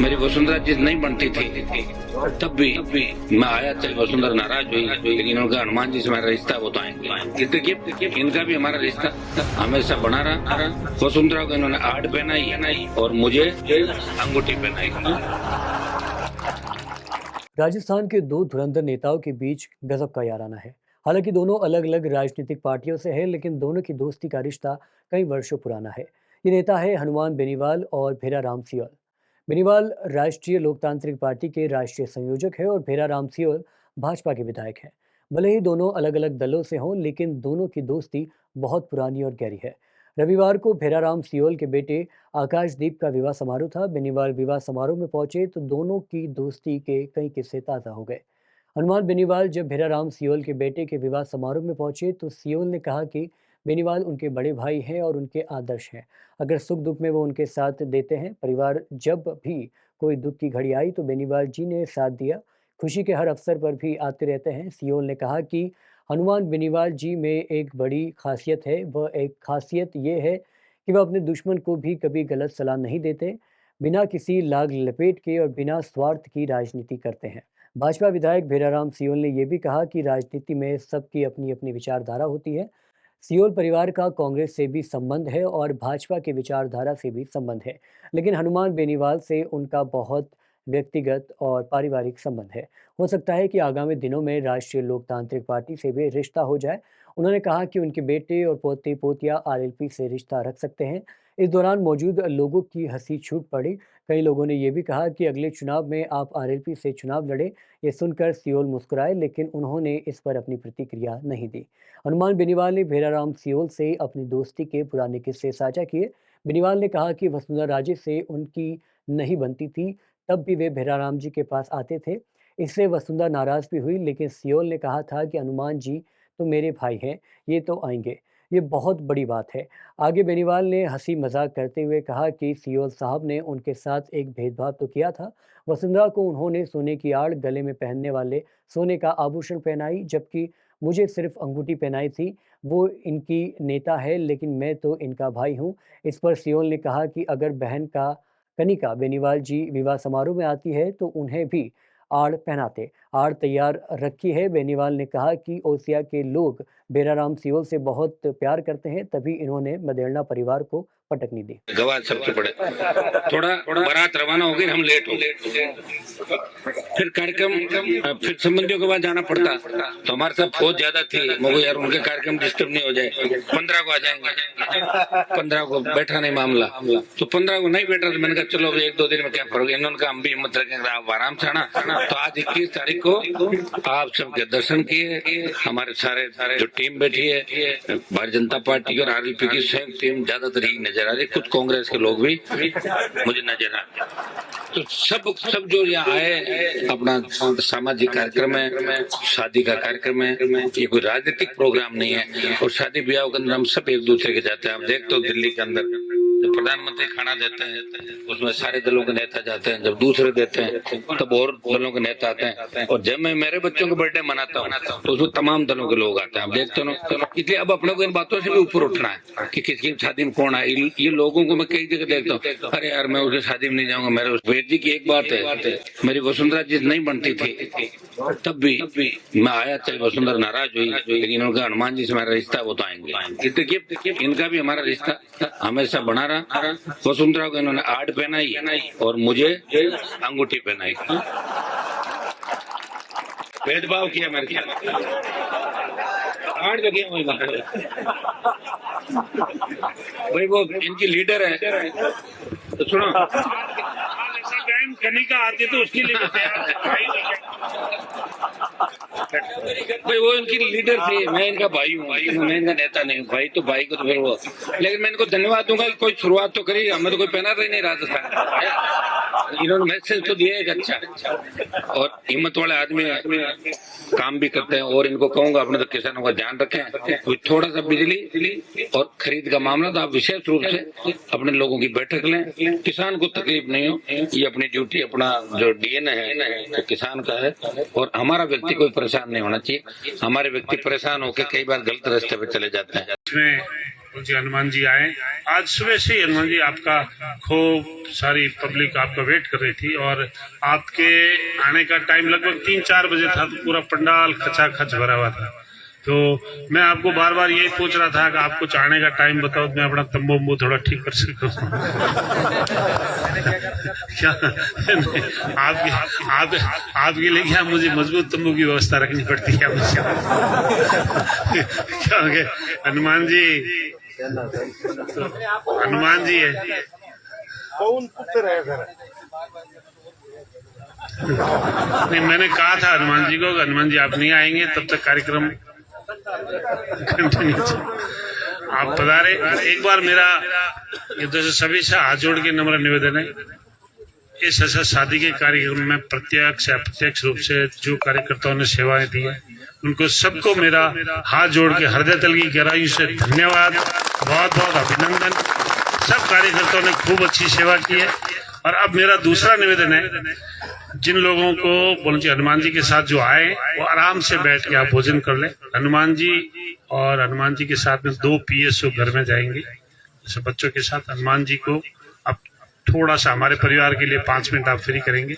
मेरी वसुंधरा जी नहीं बनती थी तब भी मैं आया, चाहे वसुंधरा नाराज हुई, लेकिन उनका हनुमान जी से हमारा रिश्ता वो तो आएंगे। देखिए इनका भी हमारा रिश्ता हमेशा बना रहा। वसुंधरा को इन्होंने आड़ पहनाई और मुझे अंगूठी पहनाई। राजस्थान के दो धुरंधर नेताओं के बीच गजब का याराना है। हालांकि दोनों अलग अलग राजनीतिक पार्टियों से हैं, लेकिन दोनों की दोस्ती का रिश्ता कई वर्षों पुराना है। ये नेता है हनुमान बेनीवाल और भेराराम सियोल। बेनीवाल राष्ट्रीय लोकतांत्रिक पार्टी के राष्ट्रीय संयोजक है और भेराराम सियोल भाजपा के विधायक हैं। भले ही दोनों अलग अलग दलों से हों, लेकिन दोनों की दोस्ती बहुत पुरानी और गहरी है। रविवार को भेराराम सियोल के बेटे आकाशदीप का विवाह समारोह था। बेनीवाल विवाह समारोह में पहुंचे तो दोनों की दोस्ती के कई किस्से ताज़ा हो गए। हनुमान बेनीवाल जब भेराराम सियोल के बेटे के विवाह समारोह में पहुंचे तो सियोल ने कहा कि बेनीवाल उनके बड़े भाई हैं और उनके आदर्श हैं। अगर सुख दुख में वो उनके साथ देते हैं। परिवार जब भी कोई दुख की घड़ी आई तो बेनीवाल जी ने साथ दिया। खुशी के हर अवसर पर भी आते रहते हैं। सियोल ने कहा कि हनुमान बेनीवाल जी में एक बड़ी खासियत है। वह एक खासियत ये है कि वह अपने दुश्मन को भी कभी गलत सलाह नहीं देते। बिना किसी लाग लपेट के और बिना स्वार्थ की राजनीति करते हैं। भाजपा विधायक भेराराम सियोल ने यह भी कहा कि राजनीति में सबकी अपनी अपनी विचारधारा होती है। सियोल परिवार का कांग्रेस से भी संबंध है और भाजपा की विचारधारा से भी संबंध है, लेकिन हनुमान बेनीवाल से उनका बहुत व्यक्तिगत और पारिवारिक संबंध है। हो सकता है कि आगामी दिनों में राष्ट्रीय लोकतांत्रिक पार्टी से भी रिश्ता हो जाए। उन्होंने कहा कि उनके बेटे और पोते पोतियां आरएलपी से रिश्ता रख सकते हैं। इस दौरान मौजूद लोगों की हंसी छूट पड़ी। कई लोगों ने यह भी कहा कि अगले चुनाव में आप आरएलपी से चुनाव लड़े। ये सुनकर सियोल मुस्कुराए, लेकिन उन्होंने इस पर अपनी प्रतिक्रिया नहीं दी। हनुमान बेनीवाल ने भेराराम सियोल से अपनी दोस्ती के पुराने किस्से साझा किए। बेनीवाल ने कहा कि वसुंधरा राजे से उनकी नहीं बनती थी, तब भी वे भेराराम जी के पास आते थे। इससे वसुंधरा नाराज भी हुई, लेकिन सियोल ने कहा था कि हनुमान जी तो मेरे भाई हैं, ये तो आएंगे। ये बहुत बड़ी बात है। आगे बेनीवाल ने हंसी मजाक करते हुए कहा कि सियोल साहब ने उनके साथ एक भेदभाव तो किया था। वसुंधरा को उन्होंने सोने की आड़, गले में पहनने वाले सोने का आभूषण पहनाई, जबकि मुझे सिर्फ अंगूठी पहनाई थी। वो इनकी नेता है, लेकिन मैं तो इनका भाई हूँ। इस पर सियोल ने कहा कि अगर बहन का कनिका बेनीवाल जी विवाह समारोह में आती है तो उन्हें भी आड़ पहनाते। आड़ तैयार रखी है। बेनीवाल ने कहा कि ओसिया के लोग बेराराम सियोल से बहुत प्यार करते हैं, तभी इन्होंने मदेरणा परिवार को पटकनी दी। गवाह सबसे बड़े थोड़ा बारात रवाना हो गई, हम लेट हो गए। फिर कार्यक्रम, फिर संबंधियों के पास जाना पड़ता, तो हमारे साथ फौज ज्यादा थी। मगर यार उनके कार्यक्रम डिस्टर्ब नहीं हो जाए। 15 को आ जाएंगे, 15 को बैठा नहीं मामला, तो 15 को नहीं बैठा। तो मैंने कहा चलो 1-2 दिन में क्या फर्क है। इन्होंने कहा हम भी हिम्मत रखेंगे, आप आराम से आना। तो आज 21 तारीख को आप सबके दर्शन किए। हमारे सारे जो टीम बैठी है, भारतीय जनता पार्टी और आरएलपी की संयुक्त टीम ज्यादातर ही नजर आ रही। कुछ कांग्रेस के लोग भी मुझे नजर आ रहे। तो सब जो यहाँ आए, अपना सामाजिक कार्यक्रम है, शादी का कार्यक्रम है, ये कोई राजनीतिक प्रोग्राम नहीं है। और शादी ब्याह के अंदर हम सब एक दूसरे के जाते हैं। आप देखते हो दिल्ली के अंदर जब प्रधानमंत्री खाना देते हैं उसमें सारे दलों के नेता जाते हैं, जब दूसरे देते हैं तब और दलों के नेता आते हैं। और जब मैं मेरे बच्चों के बर्थडे मनाता हूँ तो उसमें तमाम दलों के लोग आते हैं। आप देखते हो। इसलिए अब अपने को इन बातों से भी ऊपर उठना है कि किसकी शादी में कौन आए। ये लोगों को मैं कई जगह देखता हूँ, अरे यार मैं उसकी शादी में नहीं जाऊंगा। मेरे वेद जी की एक बात है, मेरी वसुंधरा जी नहीं बनती थी तब भी मैं आया, चाहे वसुंधरा नाराज हुई, लेकिन उनका हनुमान जी से हमारा रिश्ता वो तो आएंगे। देखिए इनका भी हमारा रिश्ता हमेशा बना रहा। वसुंधरा को इन्होंने आड़ पहनाई और मुझे अंगूठी पहनाई। भेदभाव किया मेरे ख्याल, आड़ जो किया वही भाई, वो इनकी लीडर है। तो सुनो, कनिका आती तो उसके लिए भाई वो इनकी लीडर थी, मैं इनका भाई हूँ, मैं इनका नेता नहीं हूँ। भाई तो भाई को तो फिर वो, लेकिन मैं इनको धन्यवाद दूंगा कि कोई शुरुआत तो करी। हमें तो कोई पहना ही नहीं राजस्थान। इन्होंने मैसेज तो दिया एक अच्छा, और हिम्मत वाले आदमी काम भी करते हैं। और इनको कहूंगा अपने तो किसानों का ध्यान रखें। थोड़ा सा बिजली और खरीद का मामला तो आप विशेष रूप से अपने लोगों की बैठक लें। किसान को तकलीफ नहीं हो, ये अपनी ड्यूटी, अपना जो डीएनए है तो किसान का है। और हमारा व्यक्ति कोई परेशान नहीं होना चाहिए। हमारे व्यक्ति परेशान होकर कई बार गलत रास्ते पे चले जाते हैं। इसमें जी हनुमान जी आए। आज सुबह से ही हनुमान जी आपका खूब सारी पब्लिक आपका वेट कर रही थी और आपके आने का टाइम लगभग 3-4 बजे था, तो पूरा पंडाल खचाखच भरा हुआ था। तो मैं आपको बार बार यही पूछ रहा था कि आप कुछ आने का टाइम बताओ, मैं अपना तंबू वम्बू थोड़ा ठीक कर सकूं। क्या आपके लिए क्या मुझे मजबूत तंबू की व्यवस्था रखनी पड़ती है मुझे? क्योंकि हनुमान जी है। कौन पुत्र है सर? नहीं, मैंने कहा था हनुमान जी को, हनुमान जी आप नहीं आएंगे तब तक कार्यक्रम कंटिन्यू। आप पधारे। एक बार मेरा जैसे सभी से हाथ जोड़ के नम्र निवेदन है, इस ऐसा शादी के कार्यक्रम में प्रत्यक्ष या अप्रत्यक्ष रूप से जो कार्यकर्ताओं ने सेवाएं दी है, उनको सबको मेरा हाथ जोड़ के हृदय तल की गहराई से धन्यवाद, बहुत बहुत अभिनंदन। सब कार्यकर्ताओं ने खूब अच्छी सेवा की है। और अब मेरा दूसरा निवेदन है, जिन लोगों को बोलो जी हनुमान जी के साथ जो आए वो आराम से बैठ के आप भोजन कर ले। हनुमान जी और हनुमान जी के साथ में 2 PSO घर में जाएंगे, जैसे बच्चों के साथ। हनुमान जी को अब थोड़ा सा हमारे परिवार के लिए 5 मिनट आप फ्री करेंगे।